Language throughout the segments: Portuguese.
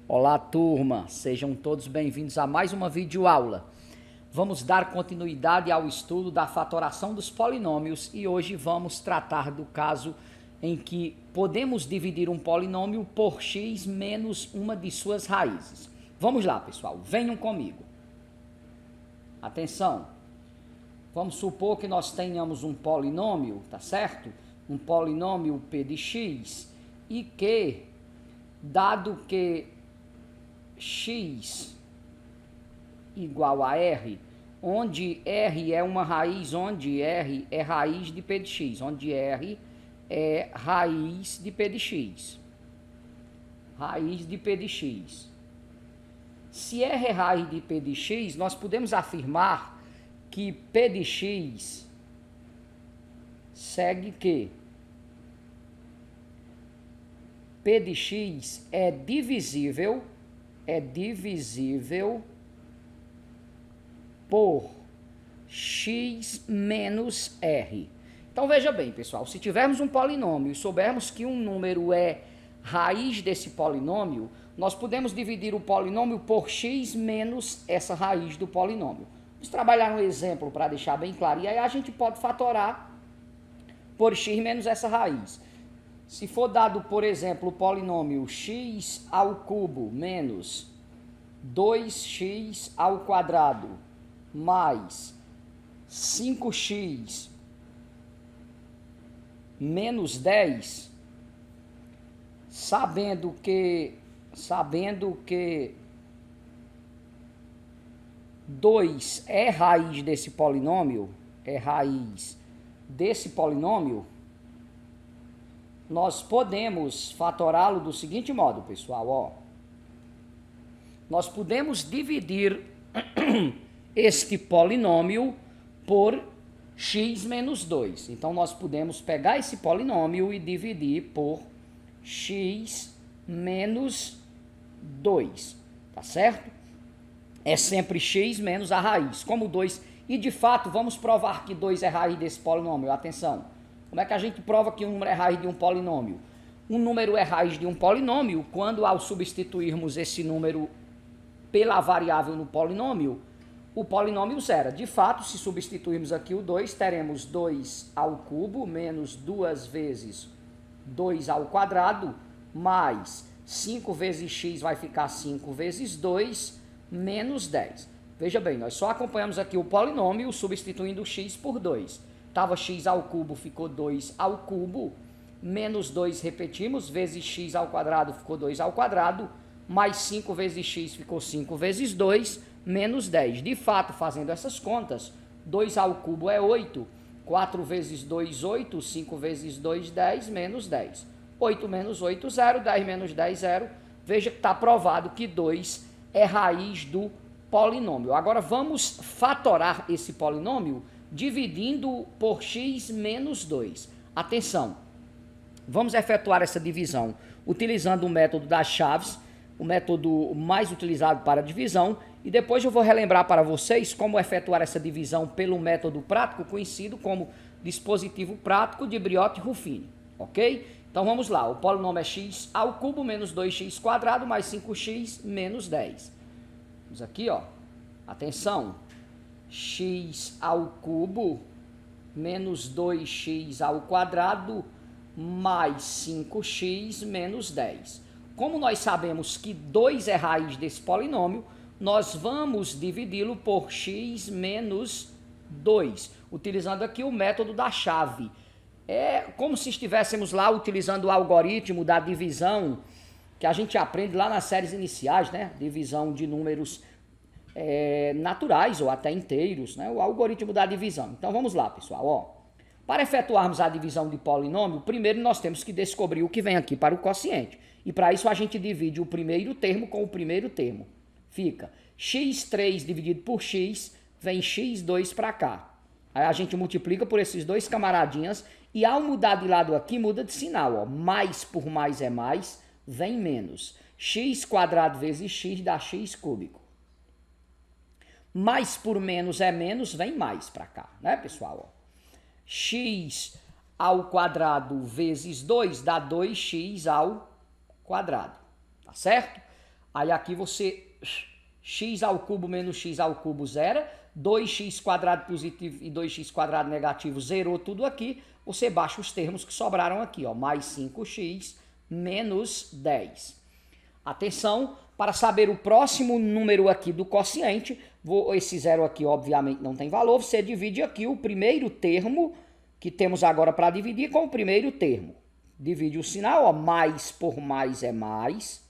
Olá, turma, sejam todos bem-vindos a mais uma videoaula. Vamos dar continuidade ao estudo da fatoração dos polinômios e hoje vamos tratar do caso em que podemos dividir um polinômio por x menos uma de suas raízes. Vamos lá, pessoal, venham comigo. Atenção, vamos supor que nós tenhamos um polinômio, tá certo? Um polinômio p de x e que, dado que x igual a r, onde r é uma raiz, onde r é raiz de p de x, onde r é raiz de p de x. Raiz de p de x. Se r é raiz de p de x, nós podemos afirmar que p de x segue que p de x é divisível por x menos r. Então veja bem, pessoal, se tivermos um polinômio e soubermos que um número é raiz desse polinômio, nós podemos dividir o polinômio por x menos essa raiz do polinômio. Vamos trabalhar um exemplo para deixar bem claro, e aí a gente pode fatorar por x menos essa raiz. Se for dado, por exemplo, o polinômio x ao cubo menos 2x ao quadrado mais 5x menos 10, sabendo que 2 é raiz desse polinômio, nós podemos fatorá-lo do seguinte modo, pessoal, ó. Nós podemos dividir este polinômio por x menos 2. Então, nós podemos pegar esse polinômio e dividir por x menos 2, tá certo? É sempre x menos a raiz, como 2. E, de fato, vamos provar que 2 é raiz desse polinômio. Atenção. Como é que a gente prova que um número é raiz de um polinômio? Um número é raiz de um polinômio quando, ao substituirmos esse número pela variável no polinômio, o polinômio zera. De fato, se substituirmos aqui o 2, teremos 2 ao cubo menos 2 vezes 2 ao quadrado, mais 5 vezes x vai ficar 5 vezes 2, menos 10. Veja bem, nós só acompanhamos aqui o polinômio substituindo o x por 2. Estava x ao cubo, ficou 2 ao cubo, menos 2 repetimos, vezes x ao quadrado ficou 2 ao quadrado, mais 5 vezes x ficou 5 vezes 2, menos 10. De fato, fazendo essas contas, 2 ao cubo é 8, 4 vezes 2, 8, 5 vezes 2, 10, menos 10. 8 menos 8, 0, 10 menos 10, 0. Veja que está provado que 2 é raiz do polinômio. Agora vamos fatorar esse polinômio dividindo por x menos 2. Atenção, vamos efetuar essa divisão utilizando o método das chaves, o método mais utilizado para divisão, e depois eu vou relembrar para vocês como efetuar essa divisão pelo método prático, conhecido como dispositivo prático de Briot-Ruffini, ok? Então vamos lá, o polinômio é x ao cubo menos 2x quadrado mais 5x menos 10. Vamos aqui, ó, atenção, x ao cubo menos 2x ao quadrado mais 5x menos 10. Como nós sabemos que 2 é raiz desse polinômio, nós vamos dividi-lo por x menos 2, utilizando aqui o método da chave. É como se estivéssemos lá utilizando o algoritmo da divisão que a gente aprende lá nas séries iniciais, né? Divisão de números naturais ou até inteiros, né? O algoritmo da divisão. Então vamos lá, pessoal. Ó. Para efetuarmos a divisão de polinômio, primeiro nós temos que descobrir o que vem aqui para o quociente. E para isso a gente divide o primeiro termo com o primeiro termo. Fica x3 dividido por x, vem x2 para cá. Aí a gente multiplica por esses dois camaradinhas e ao mudar de lado aqui, muda de sinal. Ó. Mais por mais é mais, vem menos. X quadrado vezes x dá x cúbico. Mais por menos é menos, vem mais para cá, né, pessoal? Ó. X ao quadrado vezes 2 dá 2x ao quadrado, tá certo? Aí aqui você, x ao cubo menos x ao cubo zera, 2x quadrado positivo e 2x quadrado negativo zerou tudo aqui, você baixa os termos que sobraram aqui, ó, mais 5x menos 10. Atenção, para saber o próximo número aqui do quociente, esse zero aqui obviamente não tem valor, você divide aqui o primeiro termo que temos agora para dividir com o primeiro termo. Divide o sinal, ó, mais por mais é mais.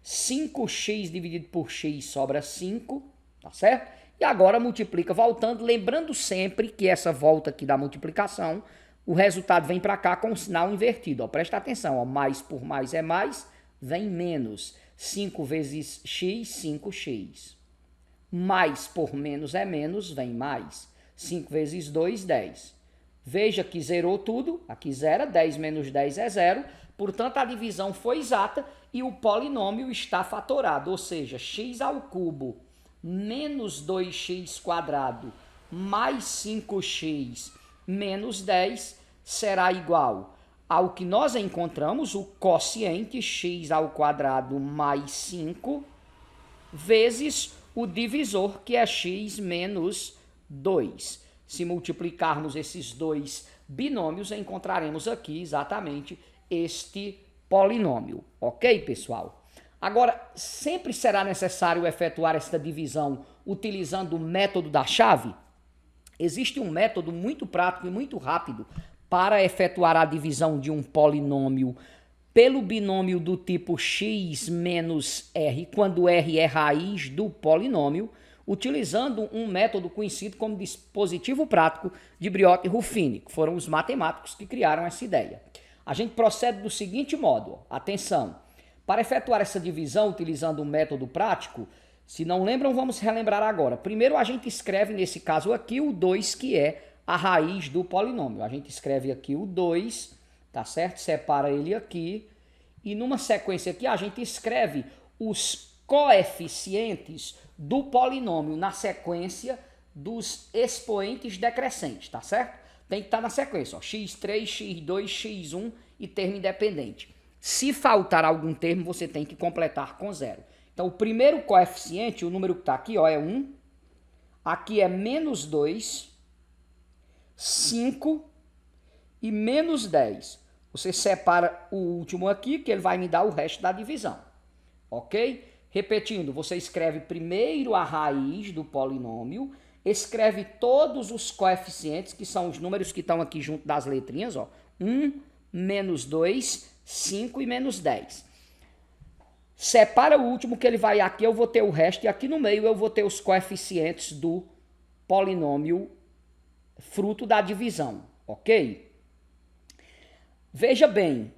5x dividido por x sobra 5, tá certo? E agora multiplica voltando, lembrando sempre que essa volta aqui da multiplicação, o resultado vem para cá com o sinal invertido, ó. Presta atenção, ó, mais por mais é mais, vem menos. 5 vezes x, 5x. Mais por menos é menos, vem mais. 5 vezes 2, 10. Veja que zerou tudo, aqui zera, 10 menos 10 é zero, portanto a divisão foi exata e o polinômio está fatorado, ou seja, x ao cubo menos 2x quadrado mais 5x menos 10 será igual ao que nós encontramos, o quociente x ao quadrado mais 5 vezes o divisor, que é x menos 2. Se multiplicarmos esses dois binômios, encontraremos aqui exatamente este polinômio. Ok, pessoal? Agora, sempre será necessário efetuar esta divisão utilizando o método da chave? Existe um método muito prático e muito rápido para efetuar a divisão de um polinômio pelo binômio do tipo x menos r, quando r é raiz do polinômio, utilizando um método conhecido como dispositivo prático de Briot e Ruffini, que foram os matemáticos que criaram essa ideia. A gente procede do seguinte modo, ó, atenção, para efetuar essa divisão utilizando o método prático, se não lembram, vamos relembrar agora. Primeiro a gente escreve, nesse caso aqui, o 2, que é a raiz do polinômio. A gente escreve aqui o 2, tá certo? Separa ele aqui, e numa sequência aqui a gente escreve os coeficientes do polinômio na sequência dos expoentes decrescentes, tá certo? Tem que estar na sequência, ó, x3, x2, x1 e termo independente. Se faltar algum termo, você tem que completar com zero. Então, o primeiro coeficiente, o número que está aqui, ó, é 1. Aqui é menos 2, 5 e menos 10. Você separa o último aqui, que ele vai me dar o resto da divisão. Ok? Repetindo, você escreve primeiro a raiz do polinômio, escreve todos os coeficientes, que são os números que estão aqui junto das letrinhas, ó. 1, menos 2, 5 e menos 10. Separa o último, que ele vai aqui, eu vou ter o resto, e aqui no meio eu vou ter os coeficientes do polinômio fruto da divisão, ok? Veja bem,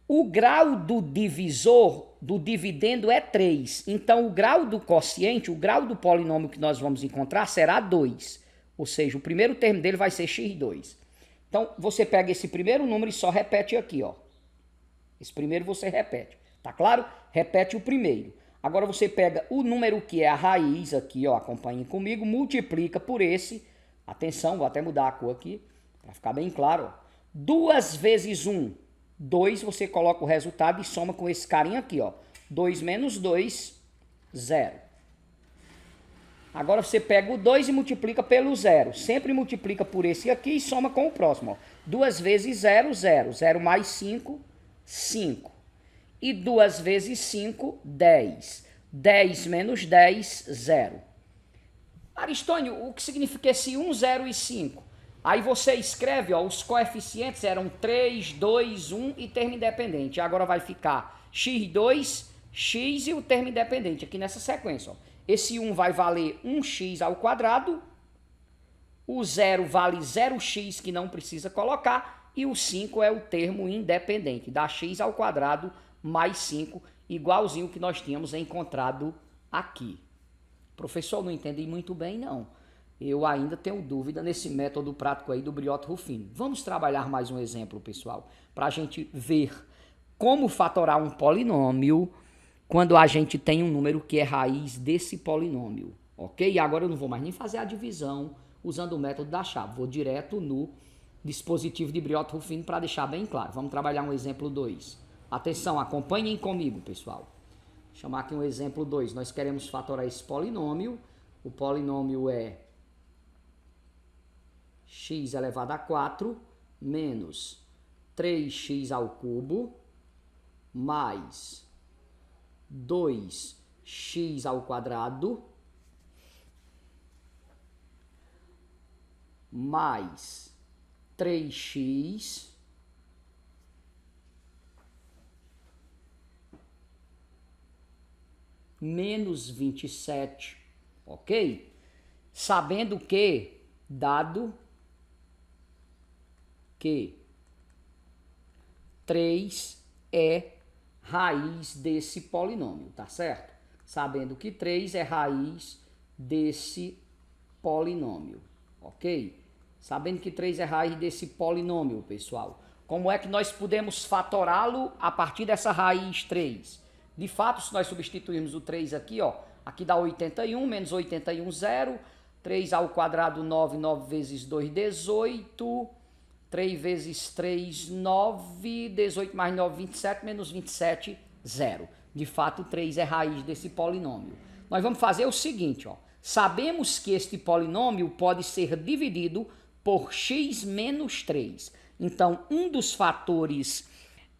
o grau do divisor, do dividendo é 3. Então, o grau do quociente, o grau do polinômio que nós vamos encontrar será 2. Ou seja, o primeiro termo dele vai ser x2. Então, você pega esse primeiro número e só repete aqui, ó. Esse primeiro você repete, tá claro? Repete o primeiro. Agora você pega o número que é a raiz aqui, ó, acompanhem comigo, multiplica por esse. Atenção, vou até mudar a cor aqui, para ficar bem claro, ó. 2 vezes 1, 2, você coloca o resultado e soma com esse carinha aqui, ó. 2 menos 2, 0. Agora você pega o 2 e multiplica pelo 0. Sempre multiplica por esse aqui e soma com o próximo, ó. 2 vezes 0, 0. 0 mais 5, 5. E 2 vezes 5, 10. 10 menos 10, 0. Aristônio, o que significa esse 1, 0 e 5? Aí você escreve, ó, os coeficientes eram 3, 2, 1 e termo independente. Agora vai ficar x2, x e o termo independente aqui nessa sequência. Ó. Esse 1 vai valer 1x ao quadrado, o 0 vale 0x que não precisa colocar e o 5 é o termo independente, dá x ao quadrado mais 5, igualzinho que nós tínhamos encontrado aqui. Professor, não entendi muito bem não. Eu ainda tenho dúvida nesse método prático aí do Briot e Ruffini. Vamos trabalhar mais um exemplo, pessoal, para a gente ver como fatorar um polinômio quando a gente tem um número que é raiz desse polinômio, ok? E agora eu não vou mais nem fazer a divisão usando o método da chave. Vou direto no dispositivo de Briot e Ruffini para deixar bem claro. Vamos trabalhar um exemplo 2. Atenção, acompanhem comigo, pessoal. chamar aqui um exemplo 2. Nós queremos fatorar esse polinômio. O polinômio é x elevado a 4 menos 3x ao cubo mais 2x ao quadrado mais 3x menos 27, ok? Sabendo que, dado que 3 é raiz desse polinômio, tá certo? Sabendo que 3 é raiz desse polinômio, ok? Sabendo que 3 é raiz desse polinômio, pessoal. Como é que nós podemos fatorá-lo a partir dessa raiz 3? De fato, se nós substituirmos o 3 aqui, ó, aqui dá 81, menos 81, 0. 3 ao quadrado, 9, 9 vezes 2, 18. 3 vezes 3, 9. 18 mais 9, 27, menos 27, 0. De fato, 3 é raiz desse polinômio. Nós vamos fazer o seguinte, ó. Sabemos que este polinômio pode ser dividido por x menos 3. Então, um dos fatores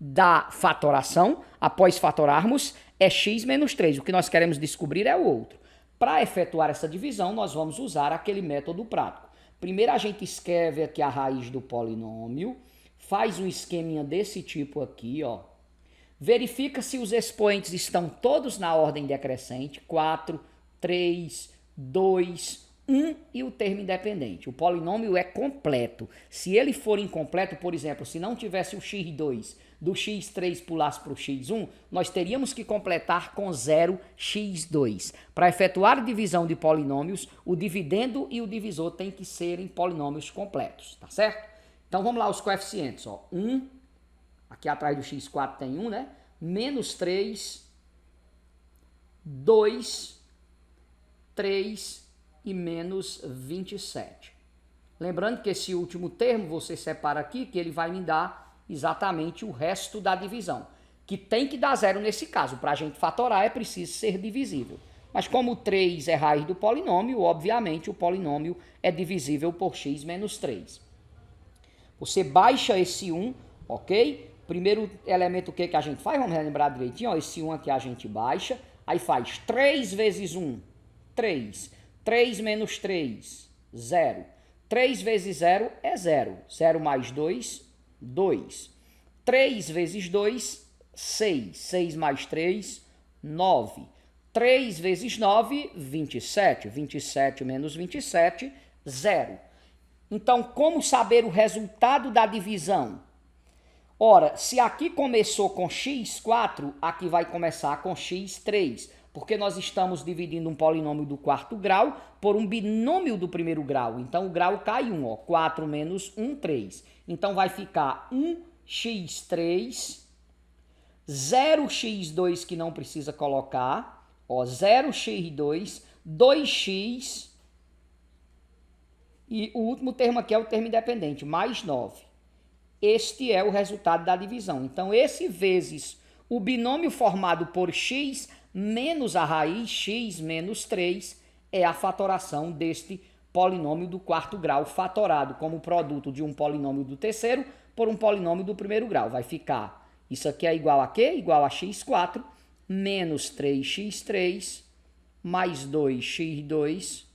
da fatoração, após fatorarmos, é x menos 3. O que nós queremos descobrir é o outro. Para efetuar essa divisão, nós vamos usar aquele método prático. Primeiro a gente escreve aqui a raiz do polinômio, faz um esqueminha desse tipo aqui, ó. Verifica se os expoentes estão todos na ordem decrescente, 4, 3, 2, 1 e o termo independente. O polinômio é completo. Se ele for incompleto, por exemplo, se não tivesse o x2, do x3 pulasse para o x1, nós teríamos que completar com 0x2. Para efetuar a divisão de polinômios, o dividendo e o divisor têm que serem polinômios completos, tá certo? Então vamos lá os coeficientes, ó. 1, aqui atrás do x4 tem 1, né? Menos 3, 2, 3 e menos 27. Lembrando que esse último termo você separa aqui, que ele vai me dar exatamente o resto da divisão, que tem que dar zero nesse caso. Para a gente fatorar é preciso ser divisível. Mas como 3 é raiz do polinômio, obviamente o polinômio é divisível por x menos 3. Você baixa esse 1, ok? Primeiro elemento o que a gente faz? Vamos relembrar direitinho, ó, esse 1 aqui a gente baixa, aí faz 3 vezes 1, 3. 3 menos 3, 0. 3 vezes 0 é 0. 0 mais 2, 2. 3 vezes 2, 6. 6 mais 3, 9. 3 vezes 9, 27. 27 menos 27, 0. Então, como saber o resultado da divisão? Ora, se aqui começou com x4, aqui vai começar com x3. Porque nós estamos dividindo um polinômio do quarto grau por um binômio do primeiro grau. Então, o grau cai 1, ó. 4 menos 1, 3. Então, vai ficar 1x3, 0x2 que não precisa colocar, ó, 0x2, 2x, e o último termo aqui é o termo independente, mais 9. Este é o resultado da divisão. Então, esse vezes o binômio formado por x menos a raiz x menos 3 é a fatoração deste polinômio do quarto grau fatorado como produto de um polinômio do terceiro por um polinômio do primeiro grau. Vai ficar, isso aqui é igual a quê? Igual a x4 menos 3x3 mais 2x2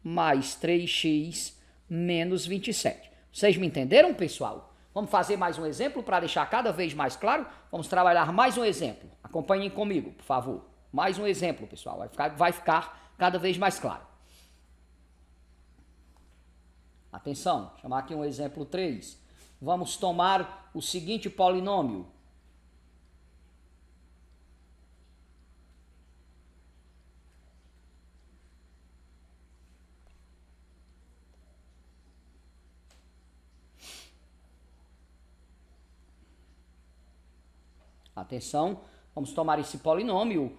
mais 3x menos 27. Vocês me entenderam, pessoal? Vamos fazer mais um exemplo para deixar cada vez mais claro? Vamos trabalhar mais um exemplo. Acompanhem comigo, por favor. Mais um exemplo, pessoal. Vai ficar cada vez mais claro. Atenção, chamar aqui um exemplo 3. Vamos tomar o seguinte polinômio. Atenção, vamos tomar esse polinômio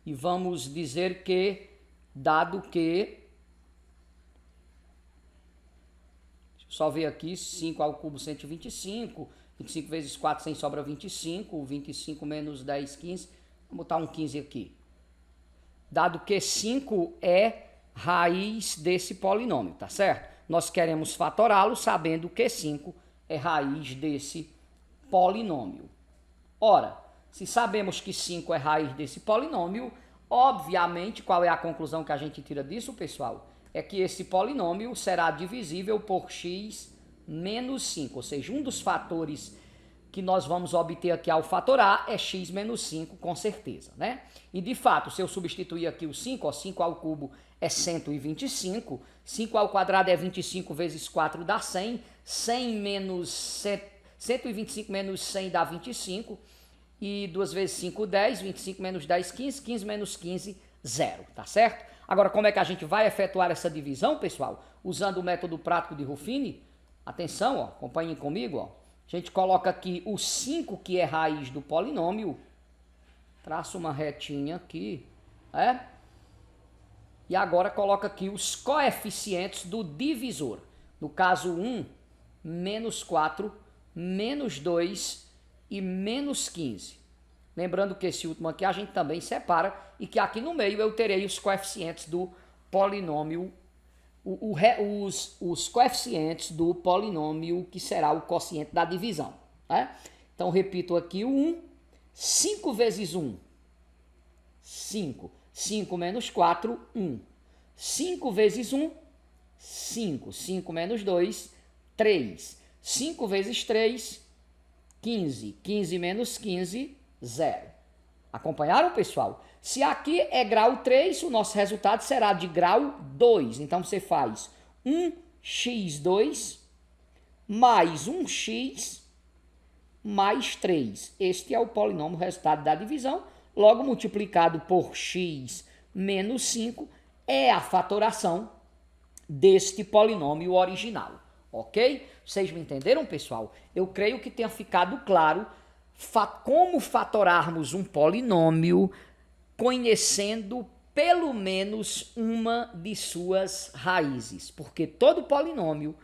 e vamos dizer que, dado que, deixa eu só ver aqui, 5 ao cubo 125, 25 vezes 4, 100 sobra 25. 25 menos 10, 15. Vamos botar um 15 aqui. Dado que 5 é raiz desse polinômio, tá certo? Nós queremos fatorá-lo sabendo que 5 é raiz desse polinômio. Ora, se sabemos que 5 é raiz desse polinômio, obviamente, qual é a conclusão que a gente tira disso, pessoal? É que esse polinômio será divisível por x menos 5, ou seja, um dos fatores que nós vamos obter aqui ao fatorar é x menos 5, com certeza, né? E de fato, se eu substituir aqui o 5, ó, 5 ao cubo é 125, 5 ao quadrado é 25 vezes 4 dá 100, 100 menos 125 menos 100 dá 25, e 2 vezes 5, 10, 25 menos 10, 15, 15 menos 15, 0, tá certo? Agora, como é que a gente vai efetuar essa divisão, pessoal? Usando o método prático de Ruffini. Atenção, ó, acompanhem comigo, ó. A gente coloca aqui o 5, que é raiz do polinômio. Traça uma retinha aqui, né? E agora coloca aqui os coeficientes do divisor. No caso, 1, menos 4, menos 2 e menos 15. Lembrando que esse último aqui a gente também separa e que aqui no meio eu terei os coeficientes do polinômio, os coeficientes do polinômio que será o quociente da divisão, né? Então, repito aqui o 1, 5 vezes 1, 5. 5 menos 4, 1. 5 vezes 1, 5. 5 menos 2, 3. 5 vezes 3, 15. 15 menos 15, 0. Acompanharam, pessoal? Se aqui é grau 3, o nosso resultado será de grau 2. Então, você faz 1x2 mais 1x mais 3. Este é o polinômio resultado da divisão. Logo, multiplicado por x menos 5 é a fatoração deste polinômio original. Ok? Vocês me entenderam, pessoal? Eu creio que tenha ficado claro como fatorarmos um polinômio conhecendo pelo menos uma de suas raízes, porque todo polinômio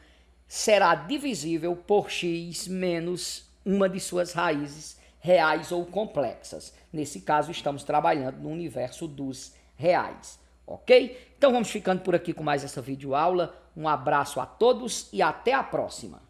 será divisível por x menos uma de suas raízes reais ou complexas. Nesse caso, estamos trabalhando no universo dos reais, ok? Então vamos ficando por aqui com mais essa videoaula. Um abraço a todos e até a próxima.